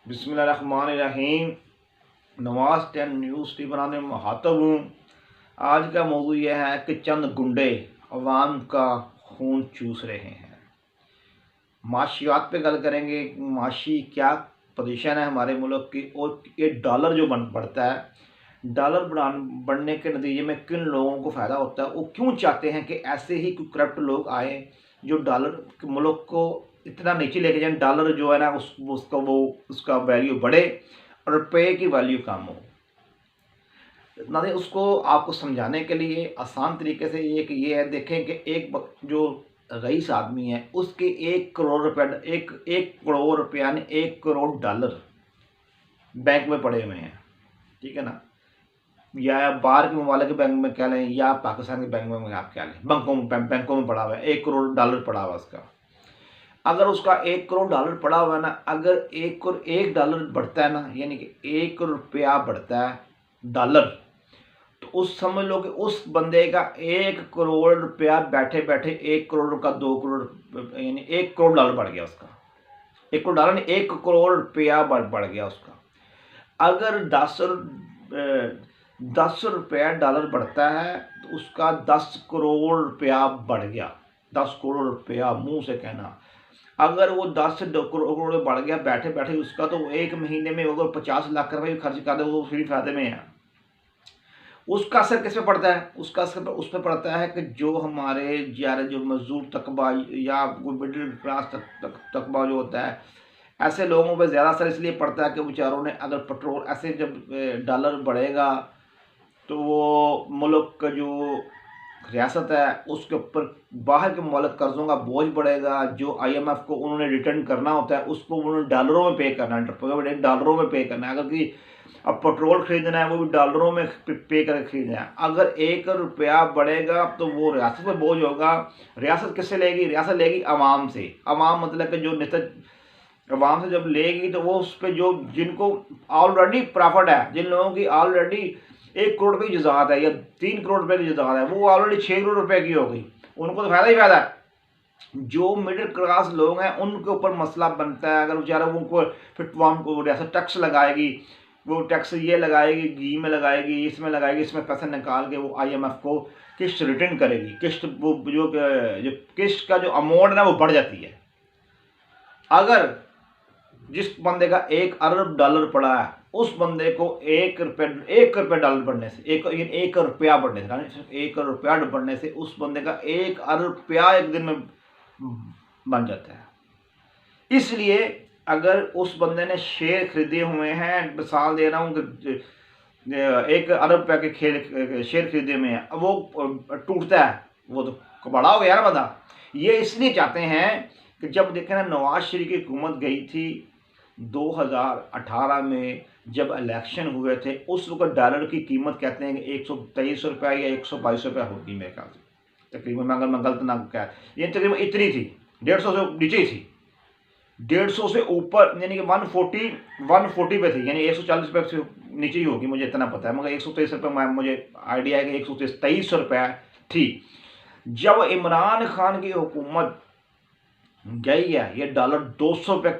बिस्मिल्लाहिर्रहमानिर्रहीम। Nawaz 10 news T बनाने में मुखातब हूँ। आज का मौजू यह है कि चंद गुंडे अवाम का खून चूस रहे हैं। माशियात पे गल करेंगे, माशी क्या पोजीशन है हमारे मुल्क की, और ये डॉलर जो बढ़ता है, डॉलर बढ़ने के नतीजे में किन लोगों को फ़ायदा होता है, वो क्यों चाहते हैं कि ऐसे ही कोई करप्ट लोग आए जो डॉलर मुल्क को इतना नीचे लेके जाए, डॉलर जो है ना उसका वैल्यू बढ़े और रुपये की वैल्यू कम हो। ना उसको आपको समझाने के लिए आसान तरीके से ये है, देखें कि जो रईस आदमी है उसके 1 करोड़ रुपया, एक करोड़ रुपया यानी 1 करोड़ डॉलर बैंक में पड़े हुए हैं, ठीक है ना, या बाहर के ममालिक के बैंक में कह लें या पाकिस्तान के बैंक में आप कह लें, बैंकों में पड़ा हुआ है, 1 करोड़ डॉलर पड़ा हुआ है उसका। अगर उसका 1 करोड़ डॉलर पड़ा हुआ है ना, अगर एक डॉलर बढ़ता है ना, यानी कि 1 रुपया बढ़ता है डॉलर, तो उस समझ लो कि उस बंदे का 1 करोड़ रुपया बैठे बैठे 1 करोड़ का 2 करोड़ यानी 1 करोड़ डॉलर बढ़ गया उसका। 1 करोड़ डॉलर नहीं, 1 करोड़ रुपया बढ़ गया उसका। अगर 10 रुपया डॉलर बढ़ता है तो उसका 10 करोड़ रुपया बढ़ गया। 10 करोड़ रुपया मुंह से कहना, अगर वो 10 करोड़ बढ़ गया बैठे बैठे उसका, तो एक महीने में अगर 50 लाख रुपये खर्च कर दे वो फ्री फायदे में है। उसका असर किस पे पड़ता है? उसका असर उस पर पड़ता है कि जो हमारे जो मजदूर तकबा या मिडिल क्लास तकबा जो होता है, ऐसे लोगों पे ज़्यादा असर इसलिए पड़ता है कि बेचारों ने अगर पेट्रोल ऐसे जब डॉलर बढ़ेगा तो वो मुल्क का जो रियासत है उसके ऊपर बाहर के मुल्क कर्ज़ों का बोझ बढ़ेगा। जो IMF को उन्होंने रिटर्न करना होता है उसको उन्होंने डॉलरों में पे करना है, डॉलरों में पे करना है। अगर कि अब पेट्रोल खरीदना है वो भी डॉलरों में पे करके खरीदना है। अगर 1 रुपया बढ़ेगा तो वो रियासत पर बोझ होगा। रियासत किससे लेगी? रियासत लेगी अवाम से। अवाम मतलब कि जो अवाम से जब लेगी तो वो उस पर जो जिनको ऑलरेडी प्रॉफिट है, जिन लोगों की ऑलरेडी 1 करोड़ रुपये की जज़ात है या 3 करोड़ रुपये की जज़ात है, वो ऑलरेडी 6 करोड़ रुपये की हो गई, उनको तो फ़ायदा ही फ़ायदा है। जो मिडिल क्लास लोग हैं उनके ऊपर मसला बनता है। अगर बेचारा उनको फिर को रियासत टैक्स लगाएगी, वो टैक्स ये लगाएगी, घी में लगाएगी, इसमें लगाएगी, इसमें पैसे निकाल के वो IMF को किस्त रिटर्न करेगी। किस्त वो जो किस्त का जो अमाउंट है ना वो बढ़ जाती है। अगर जिस बंदे का 1 अरब डॉलर पड़ा है उस बंदे को 1 रुपया डॉलर बढ़ने से, 1 रुपया बढ़ने से, 1 रुपया बढ़ने से उस बंदे का 1 अरब रुपया एक दिन में बन जाता है। इसलिए अगर उस बंदे ने शेयर खरीदे हुए हैं, मिसाल दे रहा हूँ कि 1 अरब रुपया के शेयर खरीदे हुए हैं, वो टूटता है, वो तो बड़ा हो गया ना बंदा। ये इसलिए चाहते हैं कि जब देखें ना, नवाज शरीफ की हुकूमत गई थी 2018 में, जब इलेक्शन हुए थे, उस वक्त डॉलर की कीमत कहते हैं कि 123 रुपया या 122 रुपया होगी मेरे ख्याल से, तकरीबन। मैं गलत ना कह, ये तकरीबन इतनी थी, 150 से नीचे ही थी। 150 से ऊपर यानी कि 140 पे थी, यानी 140 रुपये से नीचे ही होगी, मुझे इतना पता है। मगर 123 रुपये मुझे आइडिया है कि 123 रुपया थी। जब इमरान खान की हुकूमत गई है ये डॉलर 200 रुपये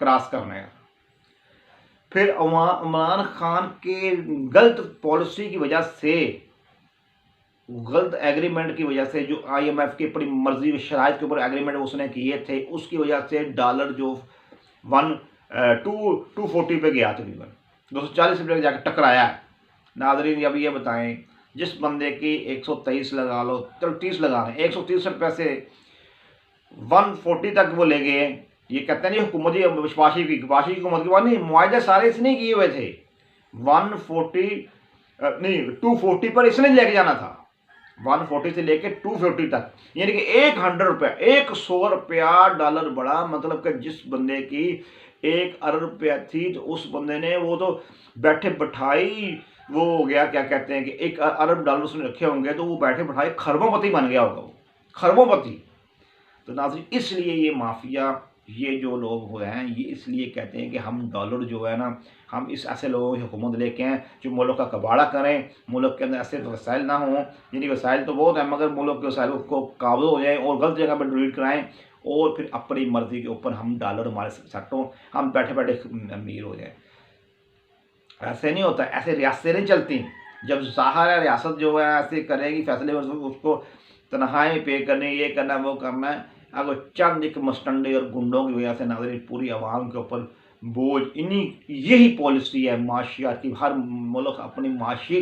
क्रॉस करने का, फिर इमरान खान के गलत पॉलिसी की वजह से, गलत एग्रीमेंट की वजह से, जो IMF की अपनी मर्जी शराइत के ऊपर एग्रीमेंट उसने किए थे, उसकी वजह से डॉलर जो 240 पे गया, तकरीबन 240 रुपये जाकर टकराया है। नाज़रीन अब ये बताएं, जिस बंदे की 123 लगा लो, चलो 30 लगा लें, 130 रुपये से 140 तक वो ले गए। ये कहते हैं नहीं हुकूमत विश्वासी की हुकूमत के बाद नहीं, मुआवजे सारे इसने किए हुए थे। 140 नहीं 240 पर इसने लेके जाना था, 140 से लेके 250 तक, यानी कि 100 रुपया, 100 रुपया डॉलर बढ़ा। मतलब कि जिस बंदे की 1 अरब रुपया थी तो उस बंदे ने वो तो बैठे बैठाई वो हो गया, क्या कहते हैं कि 1 अरब डॉलर उसने रखे होंगे तो वो बैठे बैठाए खरबोपति बन गया होगा, वो खरबोपति। तो नाज़रीन इसलिए ये माफिया, ये जो लोग हुए हैं, ये इसलिए कहते हैं कि हम डॉलर जो है ना, हम इस ऐसे लोगों की हुकूमत लेके आएँ जो मुल्क का कबाड़ा करें, मुल्क के अंदर ऐसे वसाइल ना हों, यानी वसाइल तो बहुत है मगर मुल्क के वसाइल को काबू हो जाए और गलत जगह पर डिलीट कराएँ और फिर अपनी मर्जी के ऊपर हम डॉलर हमारे सेट हों, हम बैठे बैठे अमीर हो जाए। ऐसे नहीं होता, ऐसे रियासतें नहीं चलती। जब ज़ाहिर है रियासत जो है ऐसे करेगी फैसले, उसको तनख्वाहें पे करनी, ये करना वो करना है। अगर चंद एक मस्टंडे और गुंडों की वजह से नाज़रीन पूरी आवाम के ऊपर बोझ, इन्हीं यही पॉलिसी है माशियात की। हर मुल्क अपनी माशी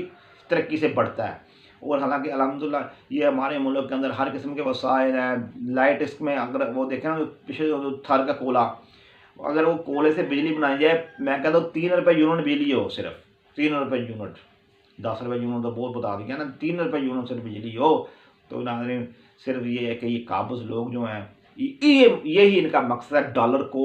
तरक्की से बढ़ता है, और हालांकि अल्हम्दुलिल्लाह ये हमारे मुल्क के अंदर हर किस्म के वसाइल हैं। लाइट इसमें अगर वो देखें ना, पिछले जो थर का कोला, अगर वो कोयले से बिजली बनाई जाए, मैं कहता हूँ 3 रुपये यूनिट बिजली हो, सिर्फ 3 रुपये यूनिट। 10 रुपये यूनिट तो बहुत बता दिया ना, 3 रुपये यूनिट सिर्फ बिजली हो। तो नाज़रीन सिर्फ ये है कि ये काबज़ लोग जो हैं, यही इनका मकसद है, डॉलर को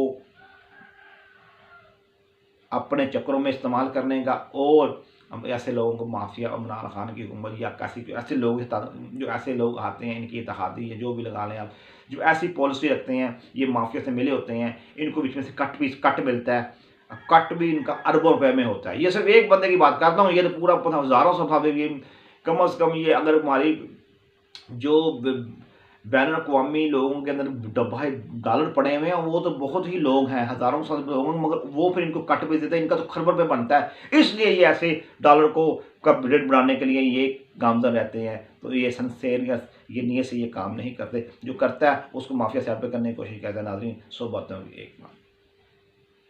अपने चक्करों में इस्तेमाल करने का। और ऐसे लोगों को माफिया, इमरान खान की हुकूमत या कैसी ऐसे लोग जो ऐसे लोग आते हैं, इनकी इत्तेहादी है जो भी लगा लें आप, जो ऐसी पॉलिसी रखते हैं, ये माफिया से मिले होते हैं, इनको बीच में से कट मिलता है। कट भी इनका अरबों रुपए में होता है। ये सिर्फ एक बंदे की बात करता हूँ, ये तो पूरा हज़ारों सफा ये कम अज़ कम, ये अगर हमारी जो बैन अवी लोगों के अंदर डब्बा डॉलर पड़े हुए हैं, वो तो बहुत ही लोग हैं, हज़ारों साल लोग हैं, मगर वो फिर इनको कट भी देते हैं, इनका तो खरबों पे बनता है। इसलिए ये ऐसे डॉलर को का रेट बढ़ाने के लिए ये गामजन रहते हैं। तो ये सनसेर या ये नीयत से ये काम नहीं करते, जो करता है उसको माफिया साइड पे करने की कोशिश करता है। नाज़रीन, सो बातों की एक बात।